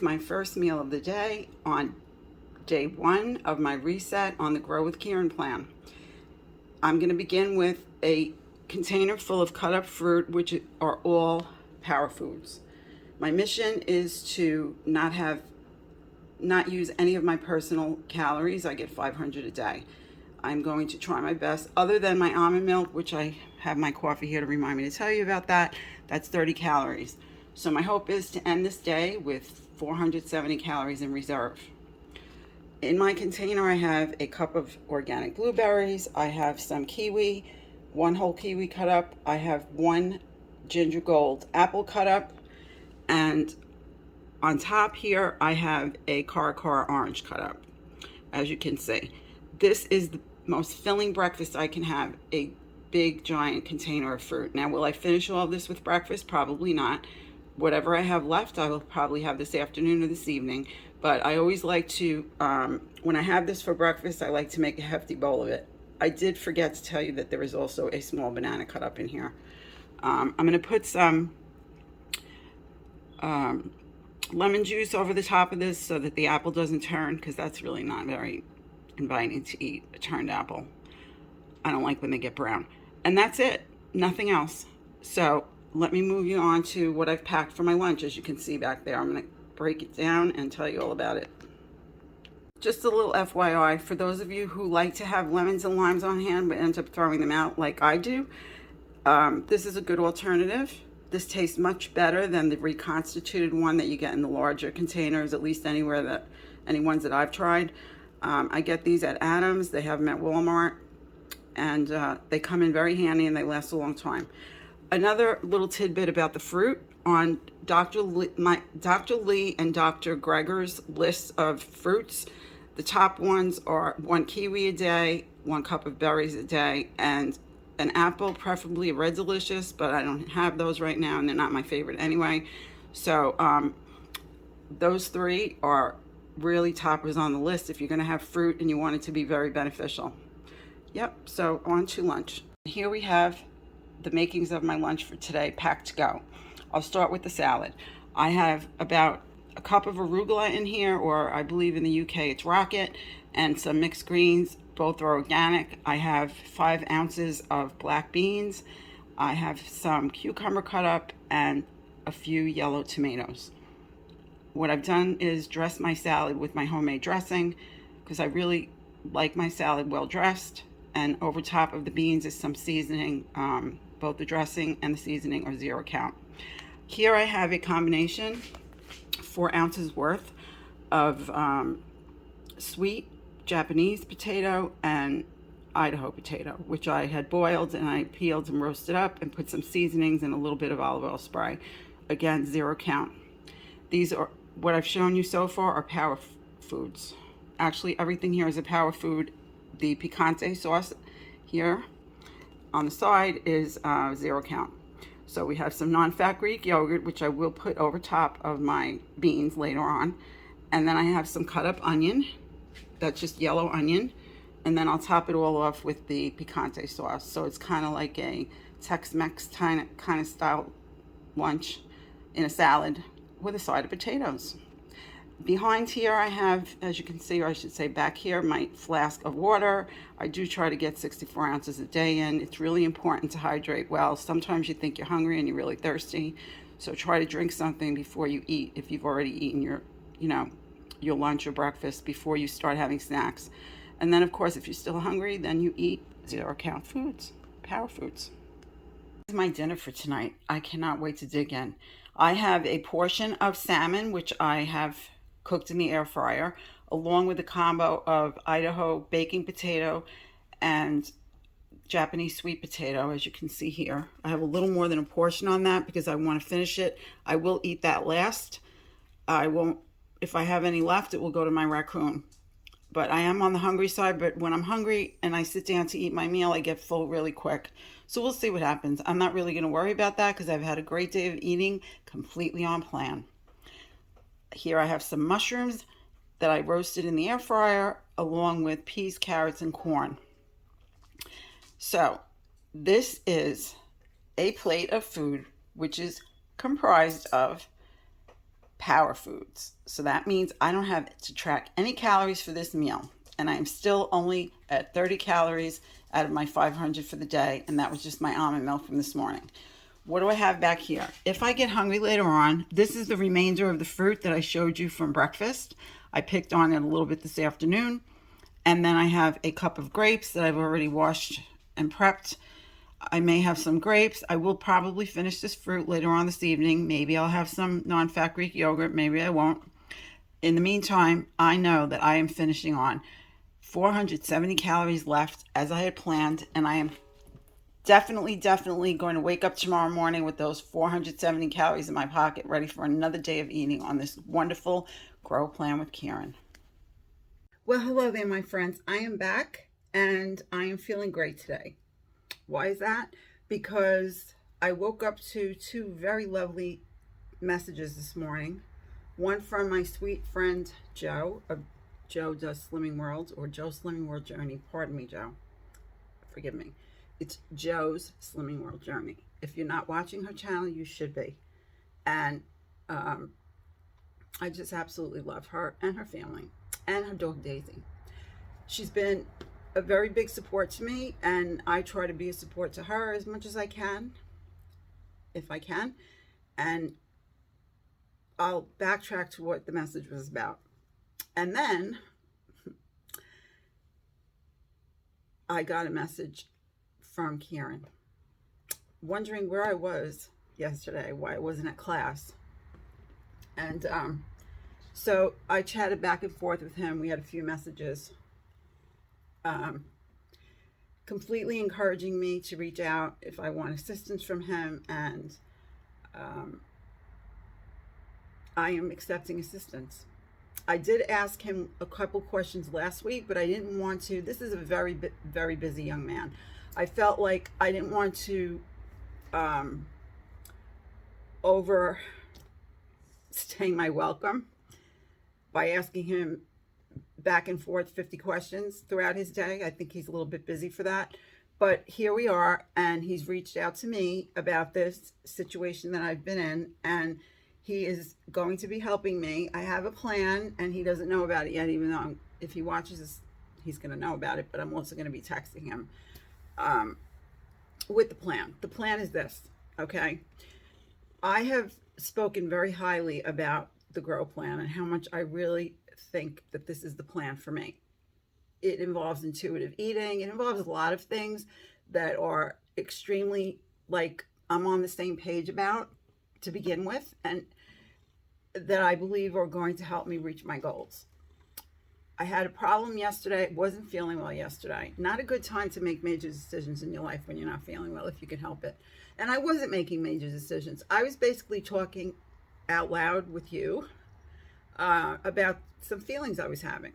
my first meal of the day on day 1 of my reset on the Grow with Kieran plan. I'm going to begin with a container full of cut up fruit, which are all power foods. My mission is to not use any of my personal calories. I get 500 a day. I'm going to try my best, other than my almond milk, which I have my coffee here to remind me to tell you about that. That's 30 calories. So my hope is to end this day with 470 calories in reserve. In my container, I have a cup of organic blueberries. I have some kiwi, 1 whole kiwi cut up. I have 1 ginger gold apple cut up. And on top here, I have a Caracara orange cut up, as you can see. This is the most filling breakfast I can have, a big giant container of fruit. Now, will I finish all this with breakfast? Probably not. Whatever I have left, I will probably have this afternoon or this evening. But I always like to, when I have this for breakfast, I like to make a hefty bowl of it. I did forget to tell you that there is also a small banana cut up in here. I'm going to put some lemon juice over the top of this so that the apple doesn't turn, because that's really not very inviting to eat, a turned apple. I don't like when they get brown. And that's it, nothing else. So let me move you on to what I've packed for my lunch. As you can see back there, I'm going to break it down and tell you all about it. Just a little FYI, for those of you who like to have lemons and limes on hand but end up throwing them out like I do, this is a good alternative. This tastes much better than the reconstituted one that you get in the larger containers, at least any ones that I've tried. I get these at Adams. They have them at Walmart, and they come in very handy and they last a long time. Another little tidbit about the fruit: on Dr. Lee and Dr. Greger's list of fruits, the top ones are 1 kiwi a day, 1 cup of berries a day, and an apple, preferably a Red Delicious, but I don't have those right now and they're not my favorite anyway. So those 3 are really toppers on the list if you're going to have fruit and you want it to be very beneficial. Yep, so on to lunch. Here we have the makings of my lunch for today, packed to go. I'll start with the salad. I have about a cup of arugula in here, or I believe in the UK it's rocket, and some mixed greens. Both are organic. I have 5 ounces of black beans. I have some cucumber cut up and a few yellow tomatoes. What I've done is dress my salad with my homemade dressing, because I really like my salad well dressed. And over top of the beans is some seasoning. Both the dressing and the seasoning are 0 count. Here I have a combination, 4 ounces worth of sweet Japanese potato and Idaho potato, which I had boiled and I peeled and roasted up and put some seasonings and a little bit of olive oil spray. Again, 0 count. These are what I've shown you so far are power foods. Actually, everything here is a power food. The picante sauce here on the side is 0 count. So we have some non-fat Greek yogurt, which I will put over top of my beans later on. And then I have some cut up onion. That's just yellow onion. And then I'll top it all off with the picante sauce. So it's kind of like a Tex-Mex kind of style lunch in a salad with a side of potatoes. Behind here I have, as you can see, or I should say back here, my flask of water. I do try to get 64 ounces a day in. It's really important to hydrate well. Sometimes you think you're hungry and you're really thirsty. So try to drink something before you eat, if you've already eaten your lunch or breakfast, before you start having snacks. And then of course, if you're still hungry, then you eat 0 count foods, power foods. This is my dinner for tonight. I cannot wait to dig in. I have a portion of salmon, which I have cooked in the air fryer, along with a combo of Idaho baking potato and Japanese sweet potato, as you can see here. I have a little more than a portion on that because I want to finish it. I will eat that last. I won't, if I have any left, it will go to my raccoon. But I am on the hungry side, but when I'm hungry and I sit down to eat my meal, I get full really quick. So we'll see what happens. I'm not really going to worry about that because I've had a great day of eating, completely on plan. Here I have some mushrooms that I roasted in the air fryer, along with peas, carrots, and corn. So this is a plate of food which is comprised of power foods. So that means I don't have to track any calories for this meal. And I am still only at 30 calories out of my 500 for the day. And that was just my almond milk from this morning. What do I have back here? If I get hungry later on, this is the remainder of the fruit that I showed you from breakfast. I picked on it a little bit this afternoon. And then I have a cup of grapes that I've already washed and prepped. I may have some grapes. I will probably finish this fruit later on this evening. Maybe I'll have some non-fat Greek yogurt. Maybe I won't. In the meantime, I know that I am finishing on 470 calories left as I had planned, and I am definitely going to wake up tomorrow morning with those 470 calories in my pocket, ready for another day of eating on this wonderful Grow Plan with Karen. Well, hello there, my friends. I am back, and I am feeling great today. Why is that? Because I woke up to two very lovely messages this morning. One from my sweet friend Joe of Joe Does Slimming World, or Joe Slimming World Journey. Pardon me, Joe. Forgive me. It's Joe's Slimming World Journey. If you're not watching her channel, you should be. And I just absolutely love her and her family and her dog Daisy. She's been a very big support to me, and I try to be a support to her as much as I can, if I can. And I'll backtrack to what the message was about. And then I got a message from Karen, wondering where I was yesterday, why I wasn't at class. And so I chatted back and forth with him. We had a few messages, completely encouraging me to reach out if I want assistance from him, and I am accepting assistance. I did ask him a couple questions last week, but I didn't want to. This is a very busy young man. I felt like I didn't want to overstay my welcome by asking him back and forth 50 questions throughout his day. I think he's a little bit busy for that. But here we are, and he's reached out to me about this situation that I've been in, and he is going to be helping me. I have a plan, and he doesn't know about it yet, even though if he watches this, he's going to know about it, but I'm also going to be texting him with the plan. The plan is this, okay? I have spoken very highly about the Grow Plan and how much I really think that this is the plan for me. It involves intuitive eating. It involves a lot of things that are extremely, like, I'm on the same page about to begin with, and that I believe are going to help me reach my goals. I had a problem yesterday. Wasn't feeling well yesterday. Not a good time to make major decisions in your life when you're not feeling well, if you can help it. And I wasn't making major decisions. I was basically talking out loud with you about some feelings I was having.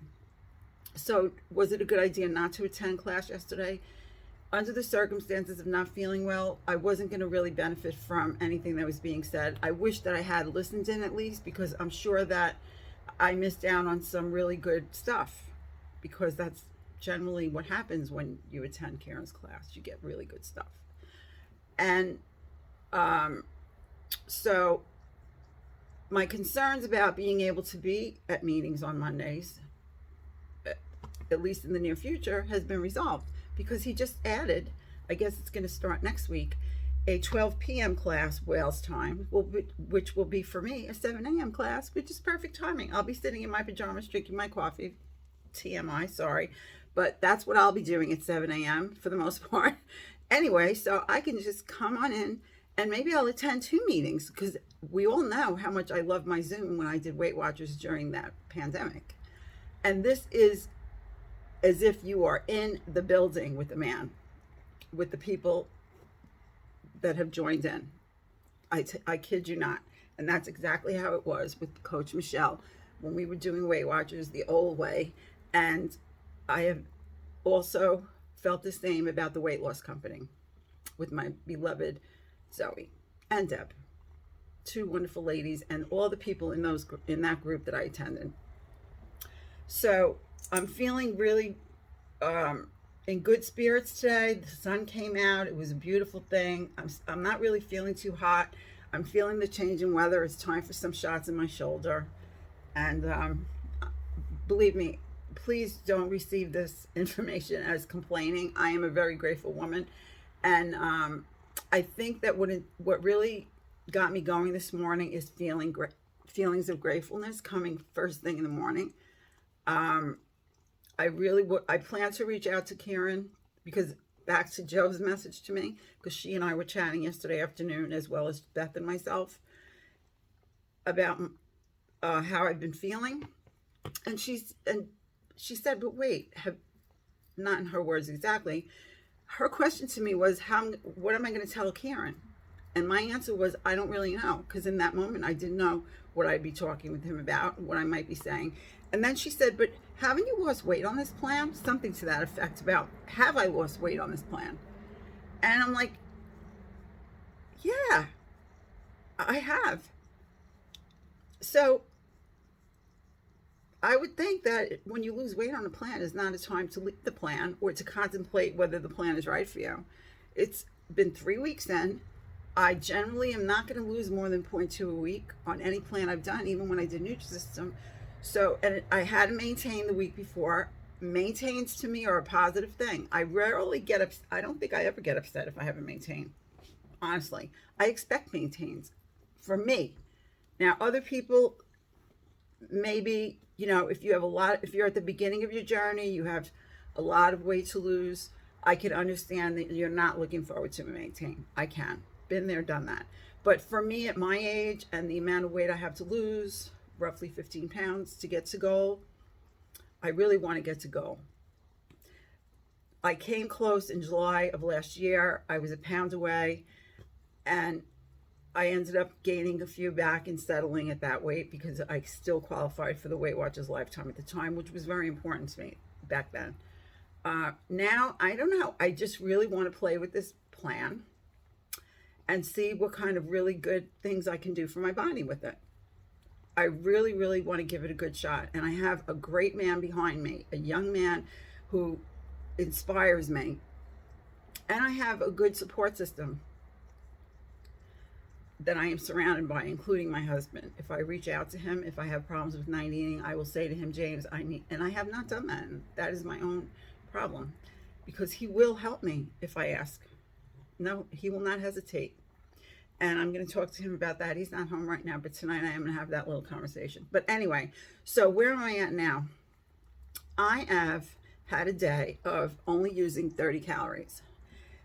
So was it a good idea not to attend class yesterday? Under the circumstances of not feeling well, I wasn't going to really benefit from anything that was being said. I wish that I had listened in at least, because I'm sure that I missed out on some really good stuff, because that's generally what happens when you attend Karen's class. You get really good stuff. And so my concerns about being able to be at meetings on Mondays, at least in the near future, has been resolved, because he just added, I guess it's going to start next week, a 12 p.m. class, Wales time, which will be for me a 7 a.m. class, which is perfect timing. I'll be sitting in my pajamas drinking my coffee, TMI, sorry, but that's what I'll be doing at 7 a.m. for the most part. Anyway, so I can just come on in, and maybe I'll attend 2 meetings, because we all know how much I love my Zoom when I did Weight Watchers during that pandemic. And this is as if you are in the building with the man, with the people that have joined in. I kid you not. And that's exactly how it was with Coach Michelle when we were doing Weight Watchers the old way. And I have also felt the same about the weight loss company with my beloved Zoe and Deb, 2 wonderful ladies, and all the people in that group that I attended. So I'm feeling really in good spirits today. The sun came out. It was a beautiful thing. I'm not really feeling too hot. I'm feeling the change in weather. It's time for some shots in my shoulder. And believe me, please don't receive this information as complaining. I am a very grateful woman. And I think that what really got me going this morning is feelings of gratefulness coming first thing in the morning. Um, I plan to reach out to Karen because back to Joe's message to me, because she and I were chatting yesterday afternoon, as well as Beth and myself, about how I've been feeling. And she said, but wait, have not in her words exactly. Her question to me was, what am I going to tell Karen? And my answer was, I don't really know, because in that moment I didn't know what I'd be talking with him about, what I might be saying. And then she said, but haven't you lost weight on this plan? Something to that effect about, have I lost weight on this plan? And I'm like, yeah, I have. So I would think that when you lose weight on a plan is not a time to leave the plan or to contemplate whether the plan is right for you. It's been 3 weeks in. I generally am not going to lose more than 0.2 a week on any plan I've done, even when I did Nutrisystem. So, and I had to maintain the week before. Maintains to me are a positive thing. I rarely get upset. I don't think I ever get upset if I haven't maintained. Honestly, I expect maintains for me. Now, other people, maybe, if you have if you're at the beginning of your journey, you have a lot of weight to lose, I can understand that you're not looking forward to maintain. I can. Been there, done that. But for me at my age and the amount of weight I have to lose, roughly 15 pounds to get to goal, I really want to get to goal. I came close in July of last year. I was a pound away, and I ended up gaining a few back and settling at that weight because I still qualified for the Weight Watchers Lifetime at the time, which was very important to me back then. Now, I don't know. I just really want to play with this plan and see what kind of really good things I can do for my body with it. I really, really want to give it a good shot. And I have a great man behind me, a young man who inspires me. And I have a good support system that I am surrounded by, including my husband. If I reach out to him, if I have problems with night eating, I will say to him, James, I need, and I have not done that. And that is my own problem, because he will help me if I ask. No, he will not hesitate. And I'm going to talk to him about that. He's not home right now, but tonight I am going to have that little conversation. But anyway, so where am I at now? I have had a day of only using 30 calories.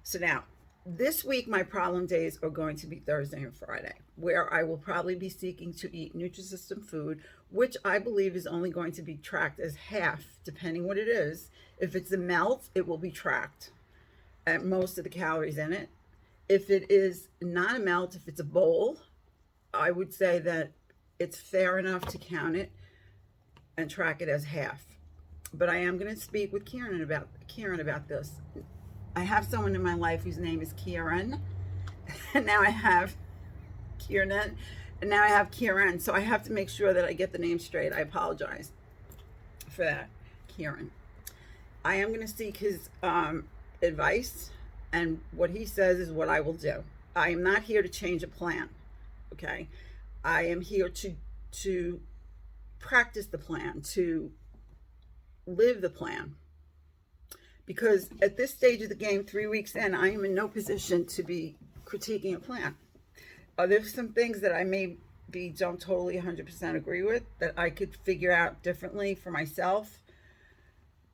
So now, this week, my problem days are going to be Thursday and Friday, where I will probably be seeking to eat Nutrisystem food, which I believe is only going to be tracked as half, depending what it is. If it's a melt, it will be tracked at most of the calories in it. If it is not a melt, if it's a bowl, I would say that it's fair enough to count it and track it as half. But I am going to speak with Karen about this. I have someone in my life whose name is Kieran, and now I have Kieran, and now I have Kieran. So I have to make sure that I get the name straight. I apologize for that, Kieran. I am going to seek his advice, and what he says is what I will do. I am not here to change a plan, okay? I am here to practice the plan, to live the plan. Because at this stage of the game, 3 weeks in, I am in no position to be critiquing a plan. There's some things that I maybe don't totally 100% agree with, that I could figure out differently for myself,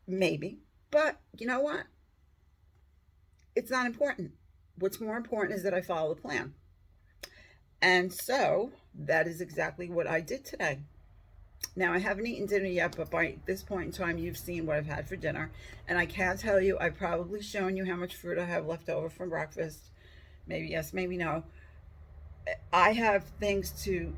maybe. But you know what? It's not important. What's more important is that I follow the plan. And so that is exactly what I did today. Now, I haven't eaten dinner yet, but by this point in time, you've seen what I've had for dinner. And I can tell you, I've probably shown you how much fruit I have left over from breakfast. Maybe yes, maybe no. I have things to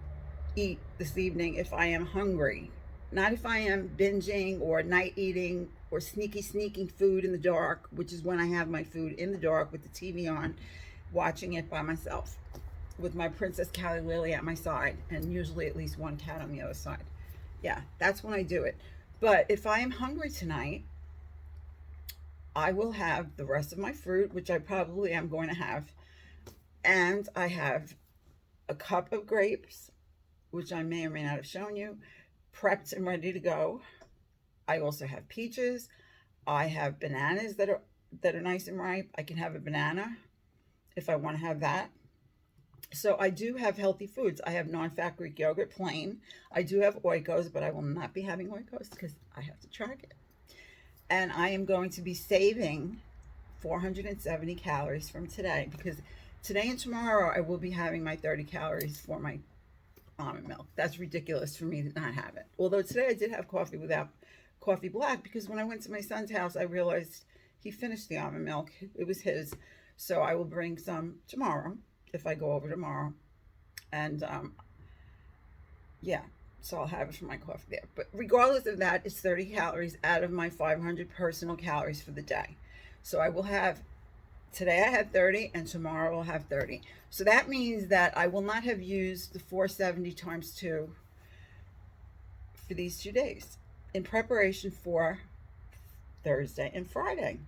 eat this evening if I am hungry. Not if I am binging or night eating or sneaking food in the dark, which is when I have my food in the dark with the TV on, watching it by myself with my Princess Callie Lily at my side, and usually at least one cat on the other side. Yeah, that's when I do it. But if I am hungry tonight, I will have the rest of my fruit, which I probably am going to have. And I have a cup of grapes, which I may or may not have shown you, prepped and ready to go. I also have peaches. I have bananas that are nice and ripe. I can have a banana if I want to have that. So I do have healthy foods. I have non-fat Greek yogurt plain. I do have Oikos, but I will not be having Oikos because I have to track it. And I am going to be saving 470 calories from today, because today and tomorrow I will be having my 30 calories for my almond milk. That's ridiculous for me to not have it. Although today I did have coffee without coffee black, because when I went to my son's house, I realized he finished the almond milk. It was his. So I will bring some tomorrow if I go over tomorrow. And yeah, so I'll have it for my coffee there. But regardless of that, it's 30 calories out of my 500 personal calories for the day. So I will have, today I had 30 and tomorrow I'll have 30. So that means that I will not have used the 470 times 2 for these 2 days in preparation for Thursday and Friday,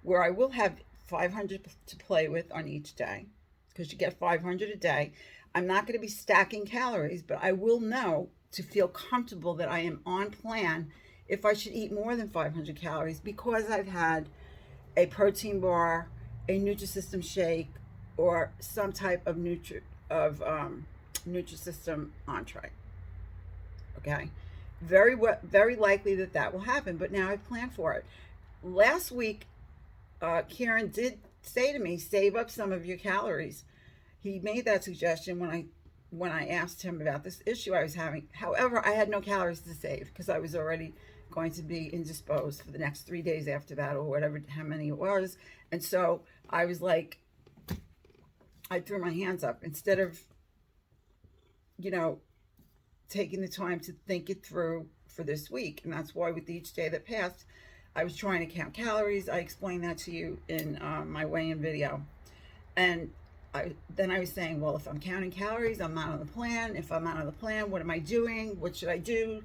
where I will have 500 to play with on each day, because you get 500 a day. I'm not going to be stacking calories, but I will know to feel comfortable that I am on plan if I should eat more than 500 calories, because I've had a protein bar, a Nutrisystem shake, or some type of Nutrisystem entree. Okay, very likely that will happen. But now I've planned for it. Last week, Kieran did say to me, "Save up some of your calories." He made that suggestion when I asked him about this issue I was having. However, I had no calories to save because I was already going to be indisposed for the next 3 days after that, or whatever, how many it was. And so I was like, I threw my hands up instead of, taking the time to think it through for this week. And that's why with each day that passed, I was trying to count calories. I explained that to you in my weigh-in video. And then I was saying, well, if I'm counting calories, I'm not on the plan. If I'm not on the plan, what am I doing? What should I do?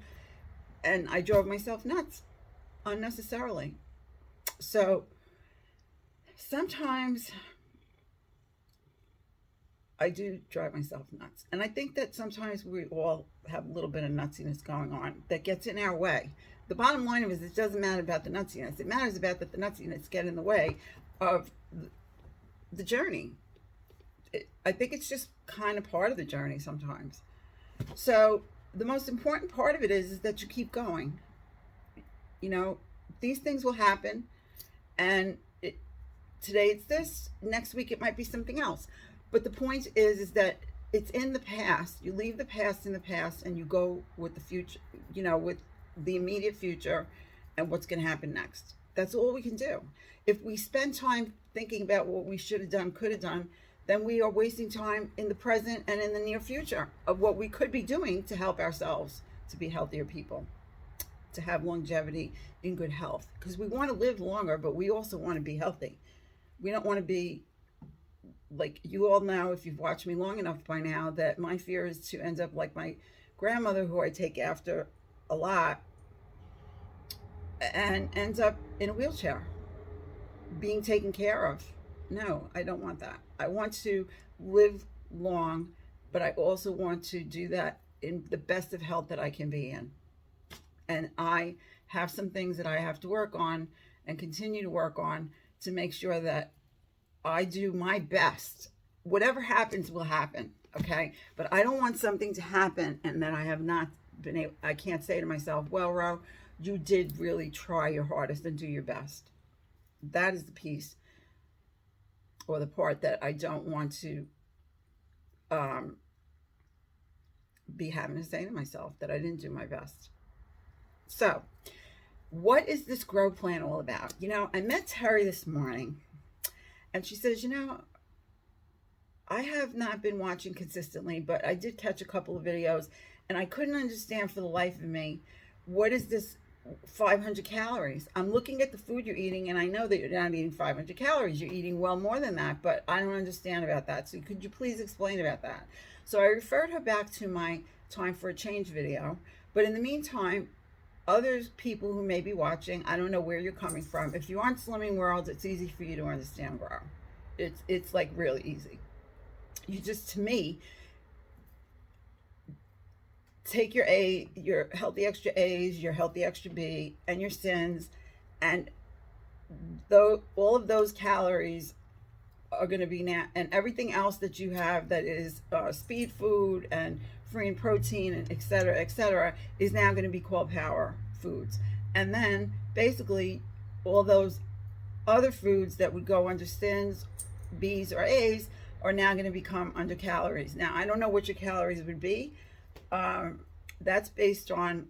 And I drove myself nuts unnecessarily. So sometimes I do drive myself nuts. And I think that sometimes we all have a little bit of nutsiness going on that gets in our way. The bottom line is, it doesn't matter about the nutsiness. It matters about that the nutsiness get in the way of the journey. I think it's just kind of part of the journey sometimes. So the most important part of it is that you keep going. These things will happen, and today it's this, next week it might be something else. But the point is that it's in the past. You leave the past in the past, and you go with the future, with the immediate future and what's going to happen next. That's all we can do. If we spend time thinking about what we should have done, could have done, then we are wasting time in the present and in the near future of what we could be doing to help ourselves to be healthier people, to have longevity in good health. Because we want to live longer, but we also want to be healthy. We don't want to be, like, you all know, if you've watched me long enough by now, that my fear is to end up like my grandmother, who I take after a lot, and ends up in a wheelchair being taken care of. No, I don't want that. I want to live long, but I also want to do that in the best of health that I can be in. And I have some things that I have to work on and continue to work on to make sure that I do my best. Whatever happens will happen, okay? But I don't want something to happen and that I have not been able, I can't say to myself, well, Ro, you did really try your hardest and do your best. That is the piece, or the part, that I don't want to be having to say to myself that I didn't do my best. So what is this grow plan all about? I met Terry this morning, and she says, I have not been watching consistently, but I did catch a couple of videos, and I couldn't understand for the life of me, what is this 500 calories? I'm looking at the food you're eating, and I know that you're not eating 500 calories. You're eating well more than that, but I don't understand about that. So could you please explain about that? So I referred her back to my Time for a Change video. But in the meantime, other people who may be watching, I don't know where you're coming from. If you aren't Slimming World, it's easy for you to understand Grow. It's like really easy. You just, to me, take your healthy extra A's, your healthy extra B, and your sins, and though all of those calories are going to be now, and everything else that you have that is speed food and free in protein and et cetera, is now going to be called power foods. And then basically all those other foods that would go under sins, B's, or A's are now going to become under calories. Now, I don't know what your calories would be. That's based on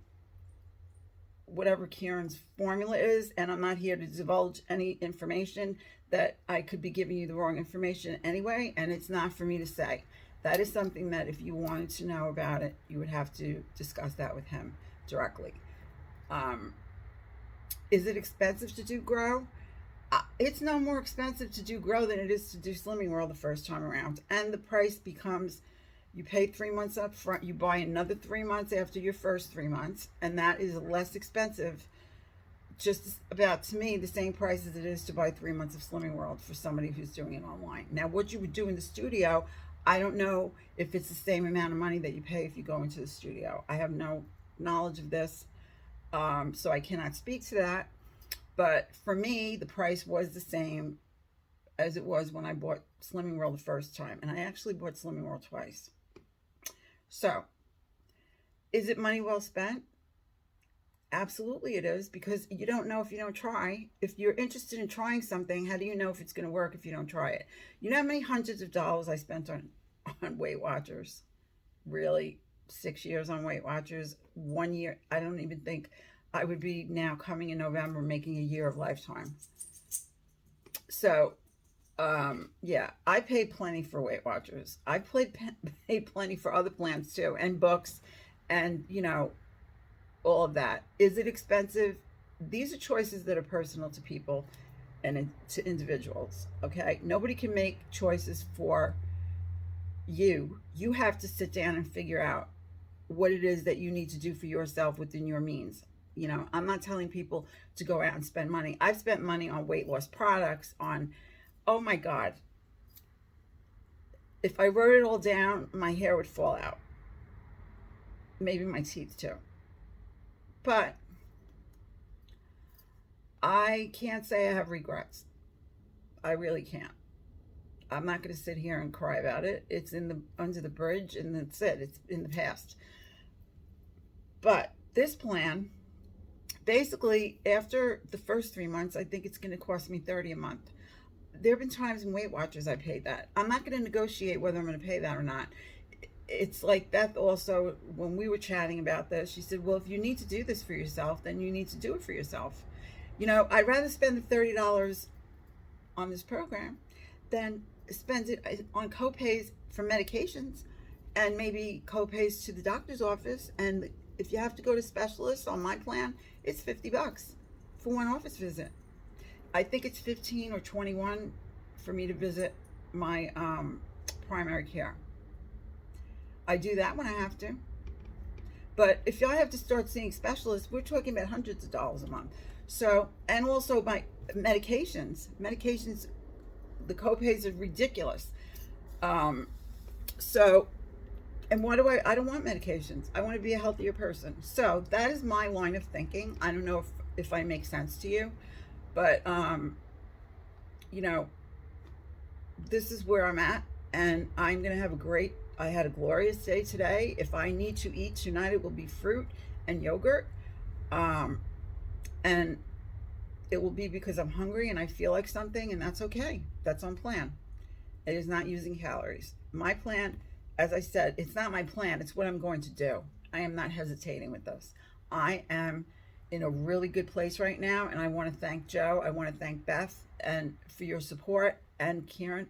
whatever Kieran's formula is, and I'm not here to divulge any information that I could be giving you the wrong information anyway, and it's not for me to say. That is something that if you wanted to know about it, you would have to discuss that with him directly. Is it expensive to do Grow? It's no more expensive to do Grow than it is to do Slimming World the first time around. And the price becomes, you pay 3 months up front, you buy another 3 months after your first 3 months, and that is less expensive, just about, to me, the same price as it is to buy 3 months of Slimming World for somebody who's doing it online. Now, what you would do in the studio, I don't know if it's the same amount of money that you pay if you go into the studio. I have no knowledge of this, so I cannot speak to that. But for me, the price was the same as it was when I bought Slimming World the first time. And I actually bought Slimming World twice. So, is it money well spent? Absolutely it is, because you don't know if you don't try. If you're interested in trying something, how do you know if it's going to work if you don't try it? You know how many hundreds of dollars I spent on Weight Watchers? Really? 6 years on Weight Watchers? 1 year? I don't even think I would be now coming in November making a year of Lifetime. So, yeah, I paid plenty for Weight Watchers. I paid plenty for other plans too, and books, and, you know, all of that. Is it expensive? These are choices that are personal to people and to individuals, okay? Nobody can make choices for you. You have to sit down and figure out what it is that you need to do for yourself within your means. You know, I'm not telling people to go out and spend money. I've spent money on weight loss products, on, oh my God. If I wrote it all down, my hair would fall out. Maybe my teeth too. But I can't say I have regrets. I really can't. I'm not going to sit here and cry about it. It's under the bridge, and that's it. It's in the past. But this plan, basically, after the first 3 months, I think it's going to cost me $30 a month. There have been times in Weight Watchers I paid that. I'm not going to negotiate whether I'm going to pay that or not. It's like Beth also, when we were chatting about this, she said, well, if you need to do this for yourself, then you need to do it for yourself. You know, I'd rather spend the $30 on this program than spend it on copays for medications, and maybe copays to the doctor's office. And if you have to go to specialists on my plan, it's $50 for one office visit. I think it's 15 or 21 for me to visit my primary care. I do that when I have to. But if I have to start seeing specialists, we're talking about hundreds of dollars a month. So, and also my medications, the copays are ridiculous. So, and what do I don't want medications. I want to be a healthier person. So that is my line of thinking. I don't know if I make sense to you, but, you know, this is where I'm at, and I'm going to have I had a glorious day today. If I need to eat tonight, it will be fruit and yogurt. And it will be because I'm hungry and I feel like something, and that's okay. That's on plan. It is not using calories. My plan, as I said, it's not my plan. It's what I'm going to do. I am not hesitating with this. I am in a really good place right now, and I want to thank Joe. I want to thank Beth and for your support, and Kieran,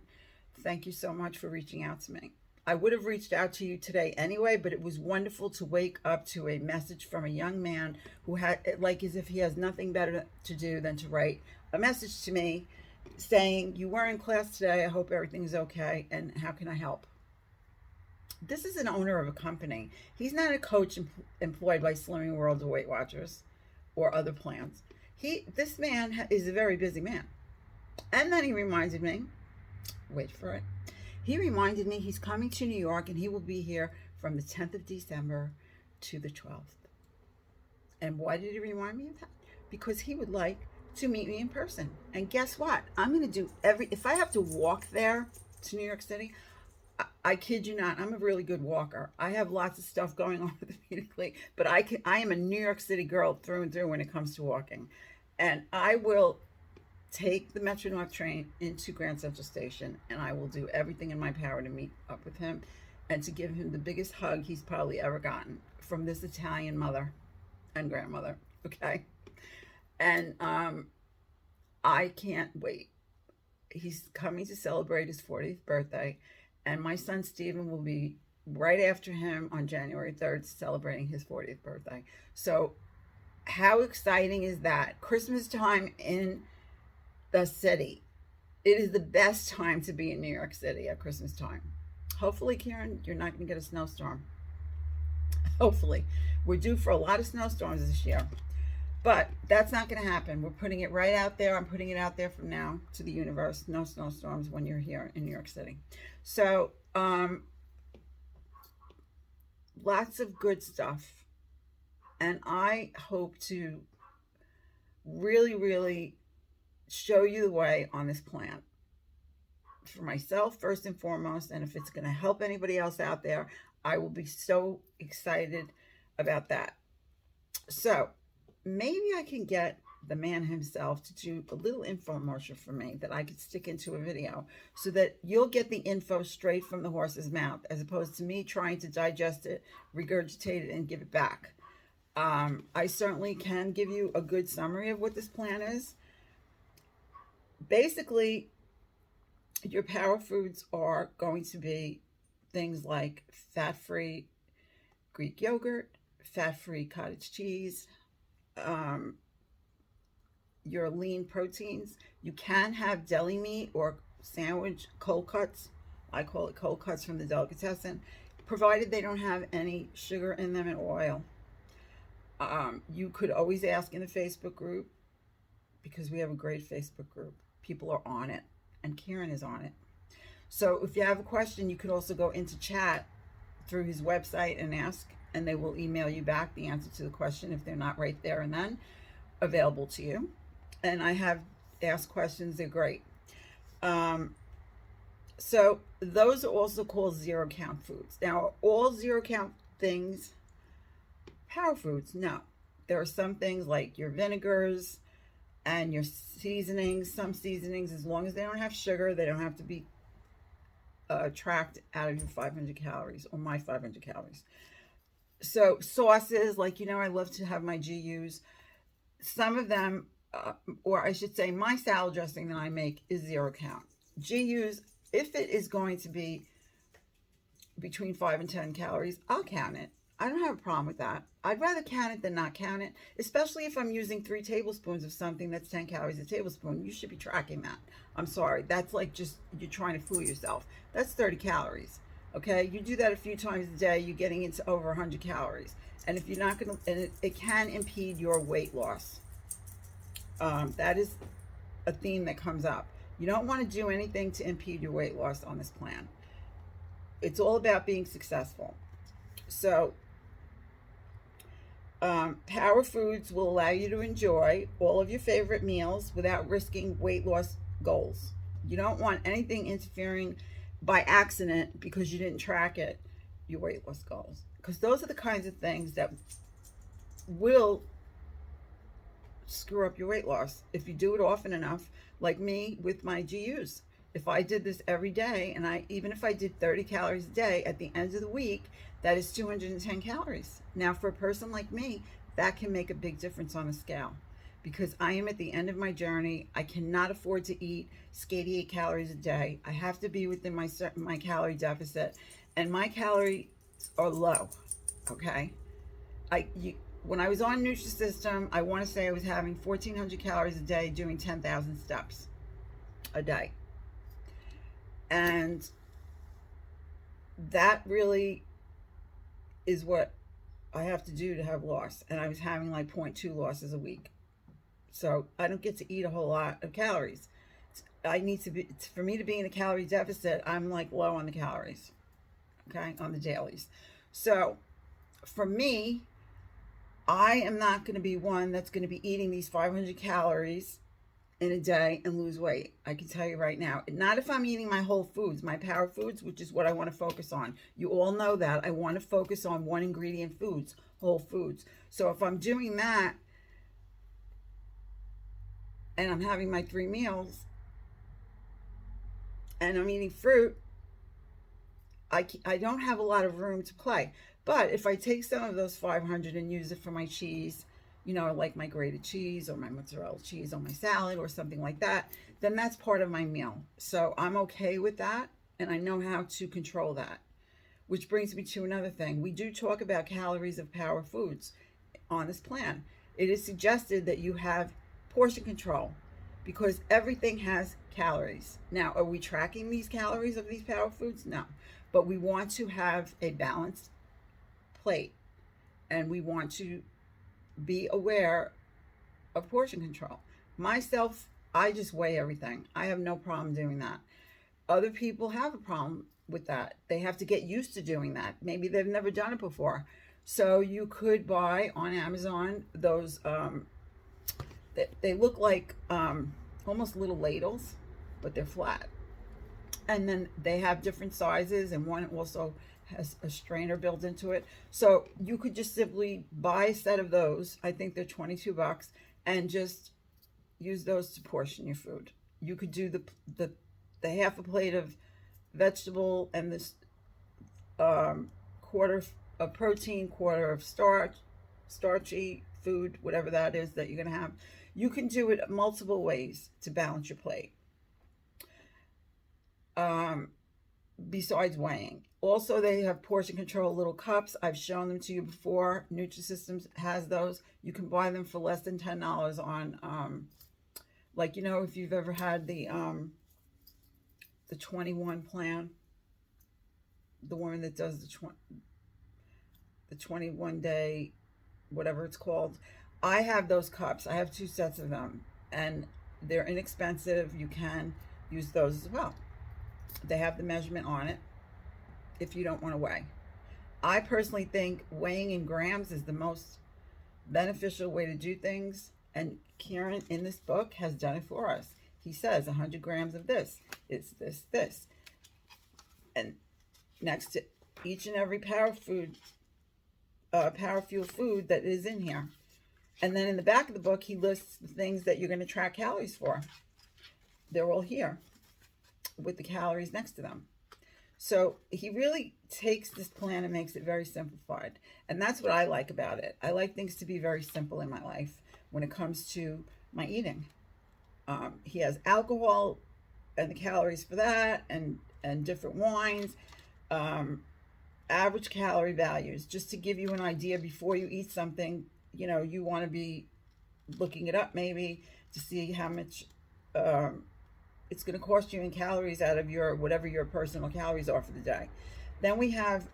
thank you so much for reaching out to me. I would have reached out to you today anyway, but it was wonderful to wake up to a message from a young man who had, like, as if he has nothing better to do than to write a message to me saying, you were in class today, I hope everything's okay, and how can I help? This is an owner of a company. He's not a coach employed by Slimming World or Weight Watchers or other plans. This man is a very busy man. And then he reminded me, wait for it, he reminded me he's coming to New York, and he will be here from the 10th of December to the 12th. And why did he remind me of that? Because he would like to meet me in person. And guess what? I'm going to do if I have to walk there to New York City, I kid you not, I'm a really good walker. I have lots of stuff going on orthopedically, but I am a New York City girl through and through when it comes to walking. And I will take the Metro North train into Grand Central Station, and I will do everything in my power to meet up with him and to give him the biggest hug he's probably ever gotten from this Italian mother and grandmother. Okay. And I can't wait. He's coming to celebrate his 40th birthday, and my son Stephen will be right after him on January 3rd celebrating his 40th birthday. So, how exciting is that? Christmas time in the city. It is the best time to be in New York City at Christmas time. Hopefully, Karen, you're not going to get a snowstorm. Hopefully. We're due for a lot of snowstorms this year. But that's not going to happen. We're putting it right out there. I'm putting it out there from now to the universe. No snowstorms when you're here in New York City. So, lots of good stuff. And I hope to really, really show you the way on this plan. For myself, first and foremost. And if it's going to help anybody else out there, I will be so excited about that. So, maybe I can get the man himself to do a little infomercial for me that I could stick into a video so that you'll get the info straight from the horse's mouth as opposed to me trying to digest it, regurgitate it, and give it back. I certainly can give you a good summary of what this plan is. Basically, your power foods are going to be things like fat-free Greek yogurt, fat-free cottage cheese, your lean proteins. You can have deli meat or sandwich cold cuts. I call it cold cuts from the delicatessen, provided they don't have any sugar in them and oil. You could always ask in the Facebook group because we have a great Facebook group. People are on it, and Kieran is on it. So if you have a question, you could also go into chat through his website and ask, and they will email you back the answer to the question if they're not right there and then available to you. And I have asked questions, they're great. So those are also called zero count foods. Now, are all zero count things power foods? No. There are some things like your vinegars and your seasonings. Some seasonings, as long as they don't have sugar, they don't have to be tracked out of your 500 calories or my 500 calories. So sauces, like, I love to have my GUs. Some of them, or I should say my salad dressing that I make is zero count. GUs, if it is going to be between 5 and 10 calories, I'll count it. I don't have a problem with that. I'd rather count it than not count it, especially if I'm using 3 tablespoons of something that's 10 calories a tablespoon. You should be tracking that. I'm sorry. That's like just you're trying to fool yourself. That's 30 calories. Okay? You do that a few times a day, you're getting into over 100 calories. And if you're not going to, and it can impede your weight loss. That is a theme that comes up. You don't want to do anything to impede your weight loss on this plan. It's all about being successful. So, power foods will allow you to enjoy all of your favorite meals without risking weight loss goals. You don't want anything interfering by accident because you didn't track it, your weight loss goals. Because those are the kinds of things that will screw up your weight loss if you do it often enough, like me with my GUs. If I did this every day, and even if I did 30 calories a day, at the end of the week, that is 210 calories. Now, for a person like me, that can make a big difference on the scale because I am at the end of my journey. I cannot afford to eat 88 calories a day. I have to be within my calorie deficit, and my calories are low. Okay, when I was on Nutrisystem, I want to say I was having 1,400 calories a day, doing 10,000 steps a day. And that really is what I have to do to have loss. And I was having like 0.2 losses a week. So I don't get to eat a whole lot of calories. For me to be in a calorie deficit, I'm like low on the calories, okay, on the dailies. So for me, I am not going to be one that's going to be eating these 500 calories in a day and lose weight. I can tell you right now. Not if I'm eating my whole foods, my power foods, which is what I want to focus on. You all know that. I want to focus on one ingredient foods, whole foods. So if I'm doing that and I'm having my 3 meals and I'm eating fruit, I don't have a lot of room to play. But if I take some of those 500 and use it for my cheese, like my grated cheese or my mozzarella cheese on my salad or something like that, then that's part of my meal. So I'm okay with that, and I know how to control that. Which brings me to another thing. We do talk about calories of power foods on this plan. It is suggested that you have portion control because everything has calories. Now, are we tracking these calories of these power foods? No. But we want to have a balanced plate, and we want to be aware of portion control. Myself, I just weigh everything. I have no problem doing that. Other people have a problem with that. They have to get used to doing that. Maybe they've never done it before. So you could buy on Amazon those, they look like almost little ladles, but they're flat. And then they have different sizes, and one also has a strainer built into it. So you could just simply buy a set of those. I think they're $22, and just use those to portion your food. You could do the half a plate of vegetable and this quarter of protein, quarter of starchy food, whatever that is that you're gonna have. You can do it multiple ways to balance your plate. Besides weighing. Also, they have portion control little cups. I've shown them to you before. Nutrisystems has those. You can buy them for less than $10 on, if you've ever had the 21 plan, the woman that does the 21 day, whatever it's called. I have those cups. I have 2 sets of them, and they're inexpensive. You can use those as well. They have the measurement on it if you don't want to weigh. I personally think weighing in grams is the most beneficial way to do things, and Kieran in this book has done it for us. He says 100 grams of this, it's this. And next to each and every power fuel food that is in here. And then in the back of the book, he lists the things that you're going to track calories for. They're all here with the calories next to them. So he really takes this plan and makes it very simplified. And that's what I like about it. I like things to be very simple in my life when it comes to my eating. He has alcohol and the calories for that, and different wines, average calorie values, just to give you an idea before you eat something. You want to be looking it up maybe to see how much it's going to cost you in calories out of your whatever your personal calories are for the day. Then we have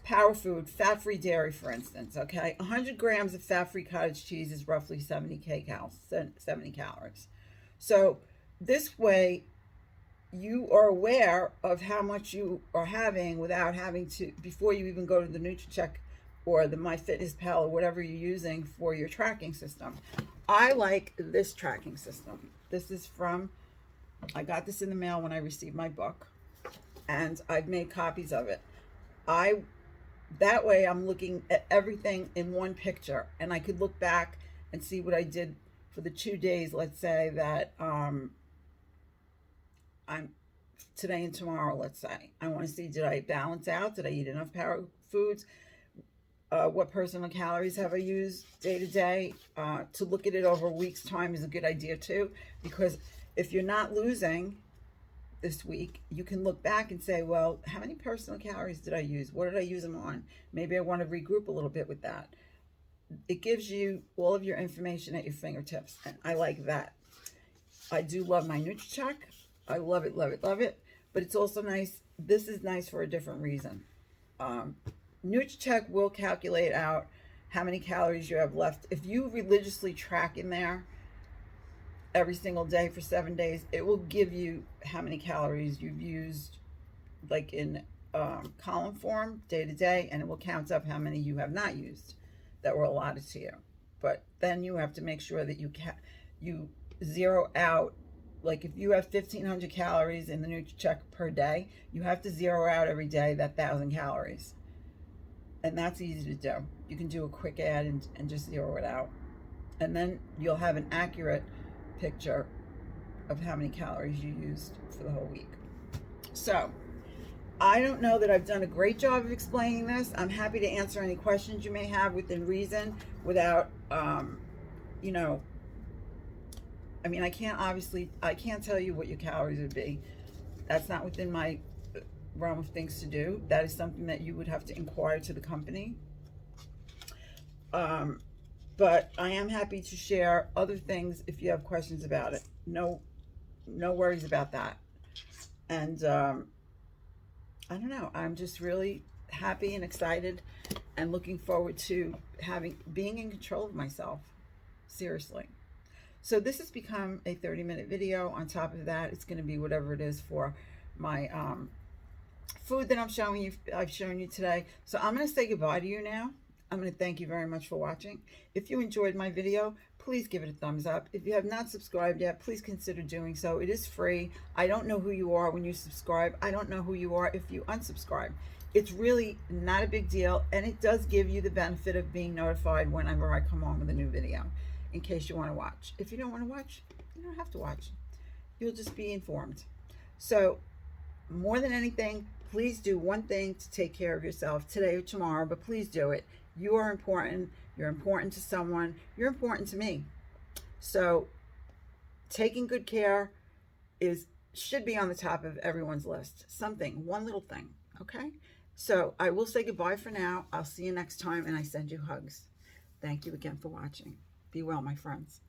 power food, fat-free dairy, for instance. Okay, 100 grams of fat-free cottage cheese is roughly 70 calories. So this way, you are aware of how much you are having without having to, before you even go to the NutriCheck or the MyFitnessPal or whatever you're using for your tracking system. I like this tracking system. This is I got this in the mail when I received my book, and I've made copies of it. That way I'm looking at everything in one picture, and I could look back and see what I did for the 2 days, let's say that I'm today and tomorrow, let's say. I want to see, did I balance out? Did I eat enough power foods? What personal calories have I used day to day? To look at it over a week's time is a good idea too, because if you're not losing this week, you can look back and say, well, how many personal calories did I use? What did I use them on? Maybe I want to regroup a little bit with that. It gives you all of your information at your fingertips, and I like that. I do love my NutriCheck. I love it, love it, love it. But it's also nice. This is nice for a different reason. NutriCheck will calculate out how many calories you have left. If you religiously track in there every single day for 7 days, it will give you how many calories you've used, like in column form day to day, and it will count up how many you have not used that were allotted to you. But then you have to make sure that you zero out. Like if you have 1,500 calories in the NutriCheck per day, you have to zero out every day that 1,000 calories, and that's easy to do. You can do a quick add and just zero it out, and then you'll have an accurate picture of how many calories you used for the whole week. So I don't know that I've done a great job of explaining this. I'm happy to answer any questions you may have within reason without, you know, I mean, I can't tell you what your calories would be. That's not within my realm of things to do. That is something that you would have to inquire to the company. But I am happy to share other things if you have questions about it. No worries about that. And I don't know. I'm just really happy and excited and looking forward to being in control of myself. Seriously. So this has become a 30-minute video. On top of that, it's going to be whatever it is for my food that I've shown you today. So I'm going to say goodbye to you now. I'm going to thank you very much for watching. If you enjoyed my video, please give it a thumbs up. If you have not subscribed yet, please consider doing so. It is free. I don't know who you are when you subscribe. I don't know who you are if you unsubscribe. It's really not a big deal, and it does give you the benefit of being notified whenever I come on with a new video, in case you want to watch. If you don't want to watch, you don't have to watch. You'll just be informed. So more than anything, please do one thing to take care of yourself today or tomorrow, but please do it. You are important. You're important to someone. You're important to me. So taking good care should be on the top of everyone's list. Something, one little thing, okay? So I will say goodbye for now. I'll see you next time, and I send you hugs. Thank you again for watching. Be well, my friends.